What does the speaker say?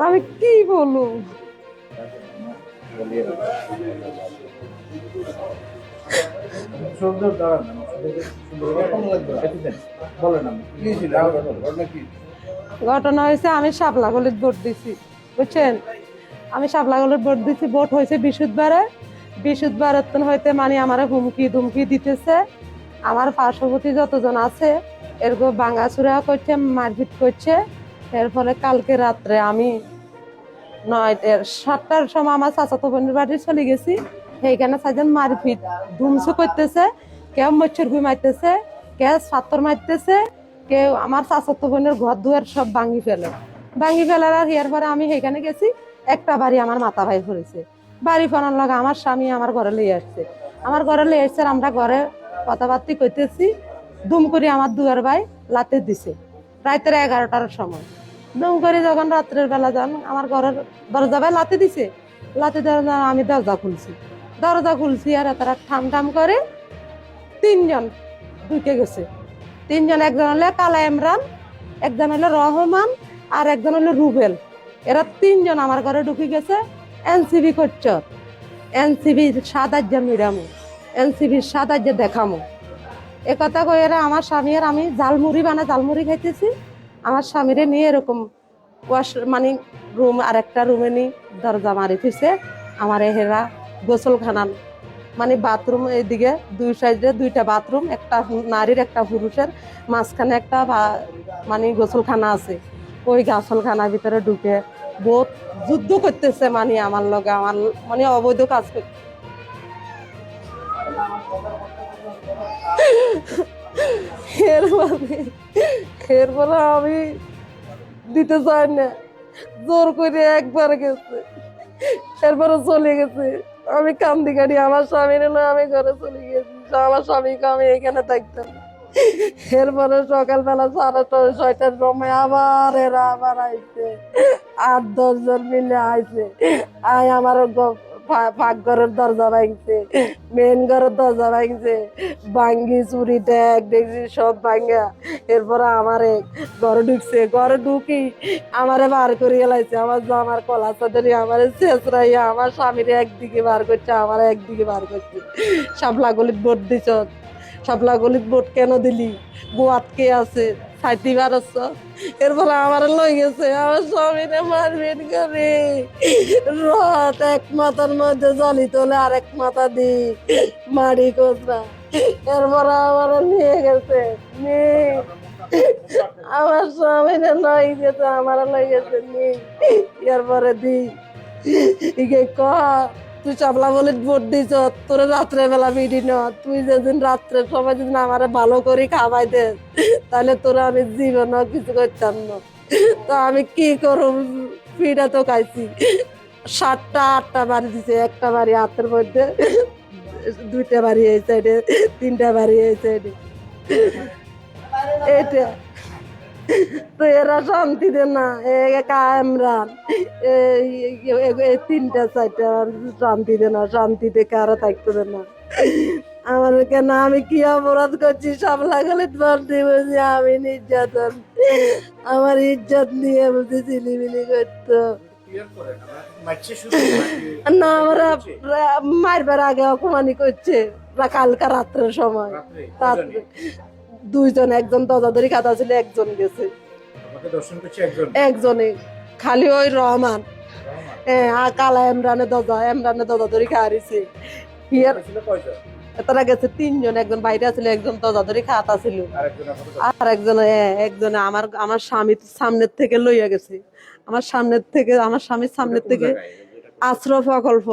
আমি কি বলবো? ঘটনা হয়েছে, আমি শাপলা গলিত ভোট দিছি, বুঝছেন? আমি শাপলা গলিত ভোট দিছি। ভোট হয়েছে বৃহস্পতিবারে। বৃহস্পতিবারের হইতে মানে আমার হুমকি ধুমকি দিতেছে। আমার পার্শ্ববর্তী যতজন আছে এরকম ভাঙাচুরা করছে, মারপিট করছে। এর ফলে কালকে রাত্রে আমি 7টার সময় আমার চাচাতো বোনের বাড়ি চলে গেছি। সেইখানে চারজন মারপিট ধুমসু করতেছে, কেউ মচ্ছর গুই মারতেছে, কেউ ছাত্র মারতেছে, কেউ আমার চাচাতো বোনের ঘর দুয়ার সব ভাঙি ফেলার। আর এর পরে আমি সেইখানে গেছি, একটা বাড়ি আমার মাথা ভাই পড়েছে। বাড়ি ফোনার লাগে আমার স্বামী আমার ঘরে লিয়ে আসছে। আমার ঘরে লিয়ে আসছে, আমরা ঘরে কথাবার্তি করতেছি। দুম করে আমার দুয়ার ভাই লাতে দিছে রাতের 11টার সময়। দুম করে যখন রাত্রের বেলা যান আমার ঘরের দরজা ভাই লাতে দিছে। লাতে দেওয়া আমি দরজা খুলছি আর তারা ঠাম ঠাম করে তিনজন ঢুকে গেছে। তিনজন, একজন হলো কালা ইমরান, একজন হলো রহমান, আর একজন হলো রুবেল। এরা তিনজন আমার ঘরে ঢুকে গেছে। এনসিবি করছ, এনসিবির 7 মিরামো, এনসিবির 7 দেখামো। একথা কই এরা আমার স্বামী আর আমি ঝালমুড়ি খাইতেছি। আমার স্বামীরে নিয়ে এরকম মানে রুম আর একটা রুমে নিয়ে দরজা মারি থিছে। আমার হেরা গোসলখানা মানে বাথরুম, এইদিকে দুই সাইডে 2টা বাথরুম, একটা নারীর একটা পুরুষের, মাঝখানে একটা মানে গোসলখানা আছে। ওই গোসলখানার ভিতরে ঢুকে বহুত যুদ্ধ করতেছে, মানে আমার লগে আমার মানে অবৈধ কাজ করতে। এরপরে আমি দিতে চাই না, জোর করে একবার গেছে, এরপরে চলে গেছে। আমি কান্দি কাটি আমার স্বামীর না, আমি ঘরে চলে গেছি। আমার স্বামীকে আমি এখানে থাকতাম। এরপরে সকালবেলা 6:30-6টার সময় আবার এরা আবার আইছে, 8-10 জন মিলে আইছে। আমার পাকঘরের দরজা ভাঙছে, মেন ঘরের দরজা ভাঙছে, ভাঙ্গি চুরি ট্যাগ দেখছি সব ভাঙ্গা। এরপরে আমারে ঘরে ঢুকি আমারে বার করে এলাইছে। আমার কলা চাদরি আমারে শেষরাইয়া আমার স্বামীরে একদিকে বার করছে, আমার একদিকে বার করছে। শাপলা গলিত ভোট দিছ, শাপলা গলিত ভোট কেন দিলি? গোয়াত কে আছে? ছাইতি বারছ। এরপরে আমার লই গেছে, আমার স্বামীরে মারপিট করে রথ এক মাথার মধ্যে জলি তোলে, আরেক মাথা দি মাড়ি কোচরা। এরপরে আমার নিয়ে গেছে, নিয়ে আমার স্বামীরে লই গেছে, আমার লই গেছে নিয়ে। এরপরে দি ইকে ক তুই চাপলা বলে ভোট দিছ, তোর রাত্রে বেলা বিডি ন, তুই যেদিন রাত্রে সময় যদি আমারে ভালো করে খাওয়াই দে তাহলে তোরা আমি জীবন কিছু করতাম না। তো আমি কি করব, পিঠা তো খাইছি। 7টা 8টা বাড়ি দিছে, একটা বাড়ি হাতের মধ্যে, 2টা বাড়ি এই সাইডে, 3টা বাড়ি এই সাইডে। এটা তো এরা শান্তি দে না, কামরান এই 3টা 4টা শান্তি দে না, শান্তিতে কারো থাকতে দে না। আমার কেন, আমি কি অপরাধ করছি? শাপলা গলিত বলতে বলছি আমি নির্যাতন, আমার ইজ্জত নিয়ে বলছি চিলিমিলি করতো না। আমরা মারবার আগে অপমানি করছে কালকা রাত্রের সময়। রাত্রে 2জন, একজন দরজা ধরে খাতা ছিল, একজন গেছে, একজনে খালি ওই রহমান। হ্যাঁ, কালা ইমরানের দরজা ধরে খাওয়াইছে। তারা গেছে 3জন, একজন বাইরে ছিল, একজন দরজা ধরে খাতা ছিল, আর একজনে আমার স্বামীর সামনের থেকে লইয়া গেছে। আমার স্বামীর সামনের থেকে আশ্রয় প্রকল্প